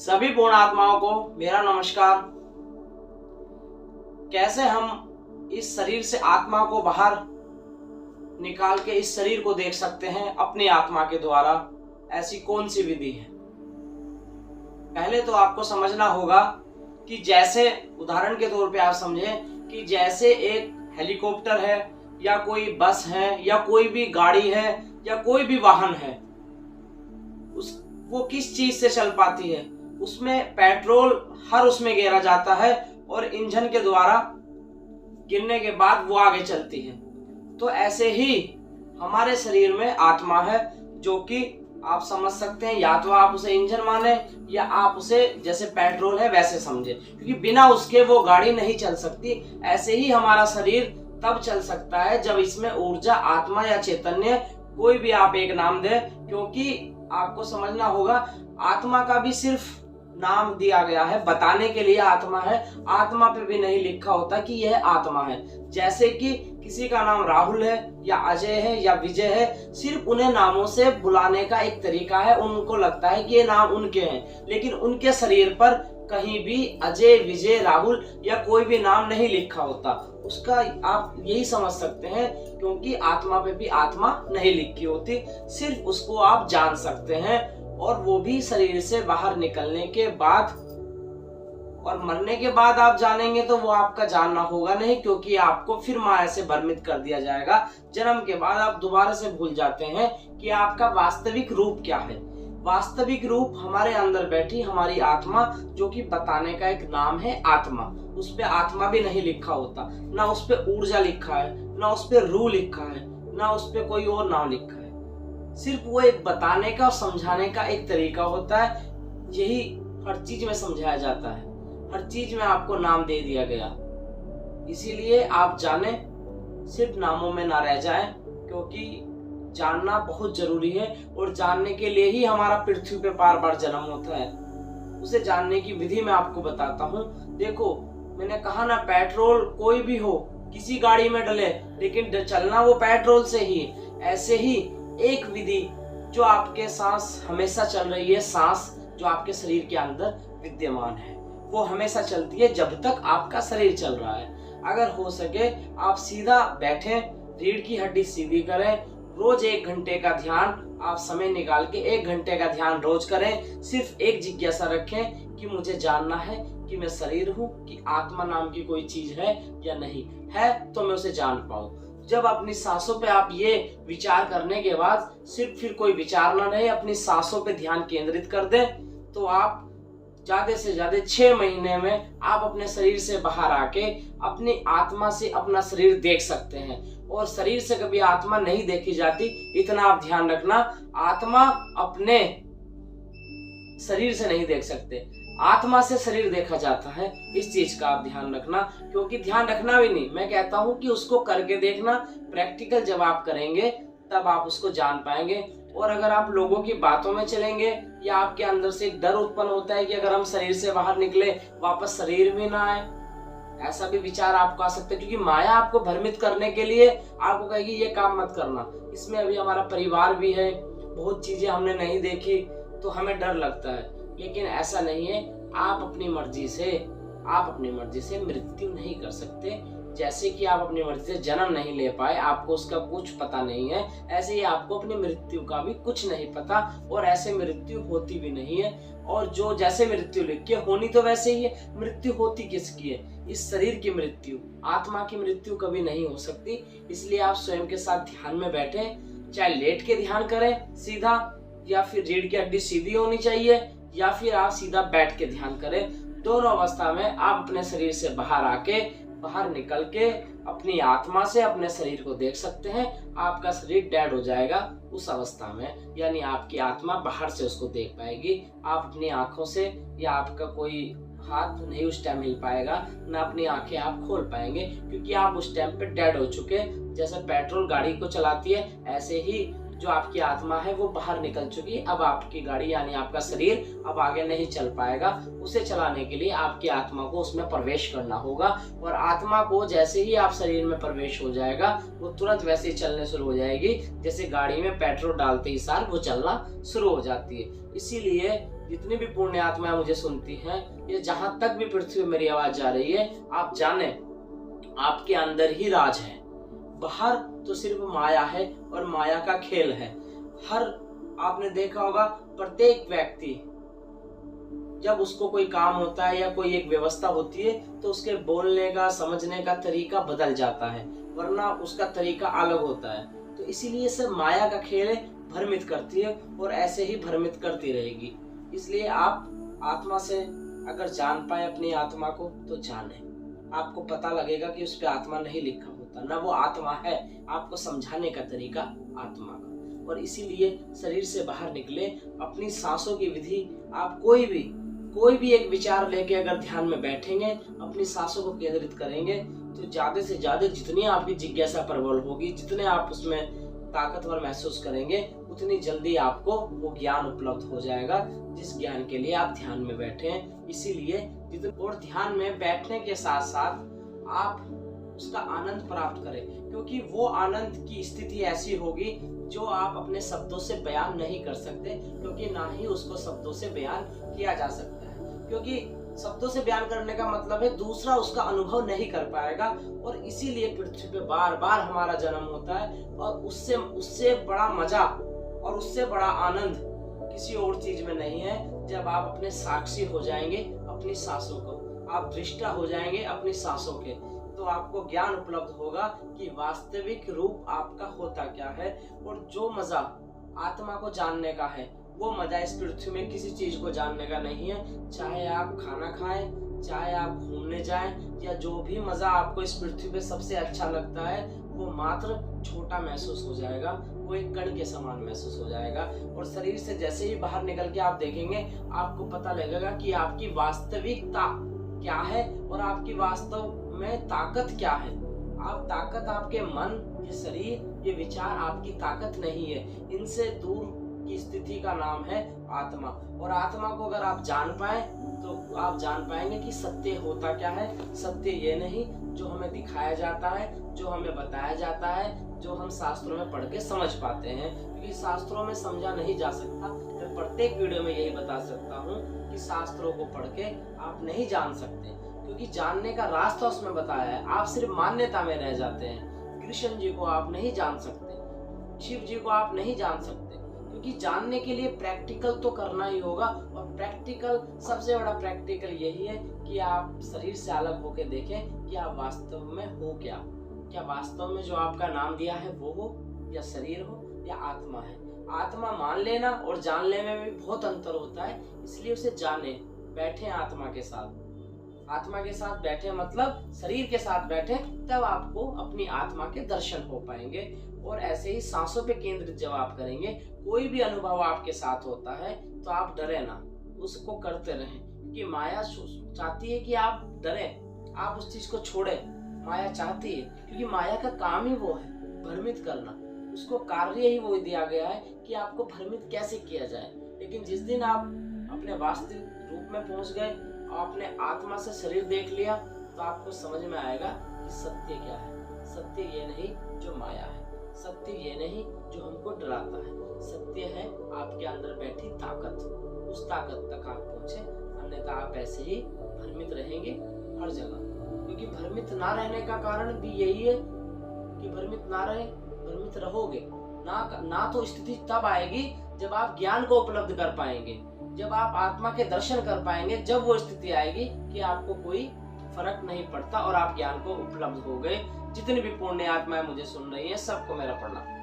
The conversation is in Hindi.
सभी पूर्ण आत्माओं को मेरा नमस्कार। कैसे हम इस शरीर से आत्मा को बाहर निकाल के इस शरीर को देख सकते हैं अपनी आत्मा के द्वारा, ऐसी कौन सी विधि है? पहले तो आपको समझना होगा कि जैसे उदाहरण के तौर पे आप समझें कि जैसे एक हेलीकॉप्टर है या कोई बस है या कोई भी गाड़ी है या कोई भी वाहन है, वो किस चीज से चल पाती है? उसमें पेट्रोल हर उसमें गिरा जाता है और इंजन के द्वारा गिरने के बाद वो आगे चलती है। तो ऐसे ही हमारे शरीर में आत्मा है, जो कि आप समझ सकते हैं, या तो आप उसे इंजन माने या आप उसे जैसे पेट्रोल है वैसे समझे, क्योंकि बिना उसके वो गाड़ी नहीं चल सकती। ऐसे ही हमारा शरीर तब चल सकता है जब इसमें ऊर्जा, आत्मा या चैतन्य, कोई भी आप एक नाम दे, क्योंकि आपको समझना होगा आत्मा का भी सिर्फ नाम दिया गया है, बताने के लिए आत्मा है। आत्मा पे भी नहीं लिखा होता कि यह आत्मा है। जैसे कि किसी का नाम राहुल है या अजय है या विजय है, सिर्फ उन्हें नामों से बुलाने का एक तरीका है। उनको लगता है कि ये नाम उनके हैं, लेकिन उनके शरीर पर कहीं भी अजय, विजय, राहुल या कोई भी नाम नहीं लिखा होता। उसका आप यही समझ सकते हैं, क्योंकि आत्मा पे भी आत्मा नहीं लिखी होती, सिर्फ उसको आप जान सकते हैं, और वो भी शरीर से बाहर निकलने के बाद। और मरने के बाद आप जानेंगे तो वो आपका जानना होगा नहीं, क्योंकि आपको फिर माया से भ्रमित कर दिया जाएगा। जन्म के बाद आप दोबारा से भूल जाते हैं कि आपका वास्तविक रूप क्या है। वास्तविक रूप हमारे अंदर बैठी हमारी आत्मा, जो कि बताने का एक नाम है आत्मा। उस पे आत्मा भी नहीं लिखा होता, ना उस पे ऊर्जा लिखा है, ना उस पे रूह लिखा है, ना उस पे कोई और नाम लिखा है। सिर्फ वो एक बताने का और समझाने का एक तरीका होता है। यही हर चीज में समझाया जाता है, हर चीज में आपको नाम दे दिया गया। इसीलिए आप जाने, सिर्फ नामों में ना रह जाएं, क्योंकि जानना बहुत जरूरी है। और जानने के लिए ही हमारा पृथ्वी पे बार बार जन्म होता है। उसे जानने की विधि मैं आपको बताता हूँ। देखो, मैंने कहा ना, पेट्रोल कोई भी हो, किसी गाड़ी में डले, लेकिन चलना वो पेट्रोल से ही। ऐसे ही एक विधि जो आपके सांस हमेशा चल रही है, सांस जो आपके शरीर के अंदर विद्यमान है, वो हमेशा चलती है जब तक आपका शरीर चल रहा है। अगर हो सके आप सीधा बैठें, रीढ़ की हड्डी सीधी करें, रोज 1 घंटे का ध्यान आप समय निकाल के 1 घंटे का ध्यान रोज करें। सिर्फ एक जिज्ञासा रखें कि मुझे जानना है कि मैं शरीर हूँ, कि आत्मा नाम की कोई चीज है या नहीं है, तो मैं उसे जान पाऊं। जब अपनी सांसों पे आप ये विचार करने के बाद सिर्फ फिर कोई विचार ना रहे, अपनी सांसों पे ध्यान केंद्रित कर दें, तो आप ज्यादा से ज्यादा 6 महीने में आप अपने शरीर से बाहर आके अपनी आत्मा से अपना शरीर देख सकते हैं। और शरीर से कभी आत्मा नहीं देखी जाती, इतना आप ध्यान रखना। आत्मा अपने शरीर से नहीं देख सकते, आत्मा से शरीर देखा जाता है। इस चीज का आप ध्यान रखना, क्योंकि ध्यान रखना भी नहीं, मैं कहता हूं कि उसको करके देखना। प्रैक्टिकल जब आप करेंगे तब आप उसको जान पाएंगे। और अगर आप लोगों की बातों में चलेंगे या आपके अंदर से एक डर उत्पन्न होता है कि अगर हम शरीर से बाहर निकले वापस शरीर में ना आए, ऐसा भी विचार आपको आ सकता है, क्योंकि माया आपको भ्रमित करने के लिए आपको कहेगी ये काम मत करना, इसमें अभी हमारा परिवार भी है, बहुत चीजें हमने नहीं देखी, तो हमें डर लगता है। लेकिन ऐसा नहीं है। आप अपनी मर्जी से मृत्यु नहीं कर सकते। जैसे कि आप अपनी मर्जी से जन्म नहीं ले पाए, आपको उसका कुछ पता नहीं है, ऐसे ही आपको अपनी मृत्यु का भी कुछ नहीं पता, और ऐसे मृत्यु होती भी नहीं है। और जो जैसे मृत्यु लिखी है, होनी तो वैसे ही है। मृत्यु होती किसकी है? इस शरीर की मृत्यु। आत्मा की मृत्यु कभी नहीं हो सकती। इसलिए आप स्वयं के साथ ध्यान में बैठे, चाहे लेट के ध्यान करें सीधा, या फिर रीढ़ की हड्डी सीधी होनी चाहिए, या फिर आप सीधा बैठ के ध्यान करें। दोनों अवस्था में आप अपने शरीर से बाहर निकल के अपनी आत्मा से अपने शरीर को देख सकते हैं। आपका शरीर डेड हो जाएगा उस अवस्था में, यानी आपकी आत्मा बाहर से उसको देख पाएगी। आप अपनी आंखों से, या आपका कोई हाथ नहीं उस टाइम हिल पाएगा, ना अपनी आंखें आप खोल पाएंगे, क्योंकि आप उस टाइम पे डेड हो चुके। जैसे पेट्रोल गाड़ी को चलाती है, ऐसे ही जो आपकी आत्मा है वो बाहर निकल चुकी है। अब आपकी गाड़ी यानी आपका शरीर अब आगे नहीं चल पाएगा। उसे चलाने के लिए आपकी आत्मा को उसमें प्रवेश करना होगा, और आत्मा को जैसे ही आप शरीर में प्रवेश हो जाएगा, वो तुरंत वैसे ही चलने शुरू हो जाएगी, जैसे गाड़ी में पेट्रोल डालते ही सार वो चलना शुरू हो जाती है। इसीलिए जितनी भी पुण्य आत्माएं मुझे सुनती हैं, ये जहां तक भी पृथ्वी में मेरी आवाज जा रही है, आप जाने आपके अंदर ही राज है। बाहर तो सिर्फ माया है और माया का खेल है। हर आपने देखा होगा, प्रत्येक व्यक्ति जब उसको कोई काम होता है या कोई एक व्यवस्था होती है तो उसके बोलने का, समझने का तरीका बदल जाता है, वरना उसका तरीका अलग होता है। तो इसीलिए सब माया का खेल है, भ्रमित करती है और ऐसे ही भ्रमित करती रहेगी। इसलिए आप आत्मा से अगर जान पाए अपनी आत्मा को तो जाने। आपको पता लगेगा कि उस पर आत्मा नहीं लिखा होता, ना वो आत्मा है, आपको समझाने का तरीका आत्मा का। और इसीलिए शरीर से बाहर निकले, अपनी सांसों की विधि, आप कोई भी एक विचार लेके अगर ध्यान में बैठेंगे, अपनी सांसों को केंद्रित करेंगे, तो ज्यादा से ज्यादा जितनी आपकी जिज्ञासा प्रबल होगी, जितने आप उसमें ताकतवर महसूस करेंगे, उतनी जल्दी आपको वो ज्ञान उपलब्ध हो जाएगा जिस ज्ञान के लिए आप ध्यान में बैठे हैं। इसीलिए और ध्यान में बैठने के साथ साथ आप उसका आनंद प्राप्त करें, क्योंकि वो आनंद की स्थिति ऐसी होगी जो आप अपने शब्दों से बयान नहीं कर सकते, क्योंकि ना ही उसको शब्दों से बयान किया जा सकता है। क्योंकि शब्दों से बयान करने का मतलब है दूसरा उसका अनुभव नहीं कर पाएगा, और इसीलिए पृथ्वी पे बार बार हमारा जन्म होता है। और उससे बड़ा मजा और उससे बड़ा आनंद किसी और चीज में नहीं है। जब आप अपने साक्षी हो जाएंगे अपनी सांसों को, आप दृष्टा हो जाएंगे अपनी सांसों के, तो आपको ज्ञान उपलब्ध होगा कि वास्तविक रूप आपका होता क्या है। और जो मजा आत्मा को जानने का है, वो मजा इस पृथ्वी में किसी चीज को जानने का नहीं है। चाहे आप खाना खाएं, चाहे आप घूमने जाएं, या जो भी मजा आपको इस पृथ्वी पे सबसे अच्छा लगता है, वो मात्र छोटा महसूस हो जाएगा, वो एक कण के समान महसूस हो जाएगा। और शरीर से जैसे ही बाहर निकल के आप देखेंगे, आपको पता लगेगा कि आपकी वास्तविकता क्या है और आपकी वास्तव में ताकत क्या है। आप ताकत, आपके मन, ये शरीर, ये विचार आपकी ताकत नहीं है। इनसे दूर की स्थिति का नाम है आत्मा। और आत्मा को अगर आप जान पाए तो आप जान पाएंगे कि सत्य होता क्या है। सत्य ये नहीं जो हमें दिखाया जाता है, जो हमें बताया जाता है, जो हम शास्त्रों में पढ़ के समझ पाते हैं, क्योंकि शास्त्रों में समझा नहीं जा सकता। मैं प्रत्येक वीडियो में यही बता सकता हूँ कि शास्त्रों को पढ़ के आप नहीं जान सकते, क्योंकि जानने का रास्ता उसमें बताया है। आप सिर्फ मान्यता में रह जाते हैं। कृष्ण जी को आप नहीं जान सकते, शिव जी को आप नहीं जान सकते, क्योंकि जानने के लिए प्रैक्टिकल तो करना ही होगा। और प्रैक्टिकल, सबसे बड़ा प्रैक्टिकल यही है कि आप शरीर से अलग होकर देखें कि आप वास्तव में हो क्या वास्तव में जो आपका नाम दिया है वो हो, या शरीर हो, या आत्मा है। आत्मा मान लेना और जान लेने में भी बहुत अंतर होता है, इसलिए उसे जाने। बैठे आत्मा के साथ, आत्मा के साथ बैठे मतलब शरीर के साथ बैठे, तब आपको अपनी आत्मा के दर्शन हो पाएंगे। और ऐसे ही सांसों पे केंद्रित जब आप करेंगे, कोई भी अनुभव आपके साथ होता है तो आप डरे ना, उसको करते रहें, क्योंकि माया चाहती है कि आप डरें, आप उस चीज को छोड़ें। माया चाहती है, क्योंकि माया का काम ही वो है, भ्रमित करना। उसको कार्य ही वो दिया गया है कि आपको भ्रमित कैसे किया जाए। लेकिन जिस दिन आप अपने वास्तविक रूप में पहुंच गए, आपने आत्मा से शरीर देख लिया, तो आपको समझ में आएगा कि सत्य क्या है। सत्य ये नहीं जो माया है, सत्य ये नहीं जो हमको डराता है। सत्य है आपके अंदर बैठी ताकत। उस ताकत तक आप पहुंचे, अन्यथा आप ऐसे ही भ्रमित रहेंगे हर जगह। क्योंकि भ्रमित ना रहने का कारण भी यही है कि भ्रमित रहोगे ना तो स्थिति तब आएगी जब आप ज्ञान को उपलब्ध कर पाएंगे, जब आप आत्मा के दर्शन कर पाएंगे, जब वो स्थिति आएगी कि आपको कोई फर्क नहीं पड़ता और आप ज्ञान को उपलब्ध हो गए। जितनी भी पुण्य आत्माएं मुझे सुन रही हैं, सबको मेरा प्रणाम।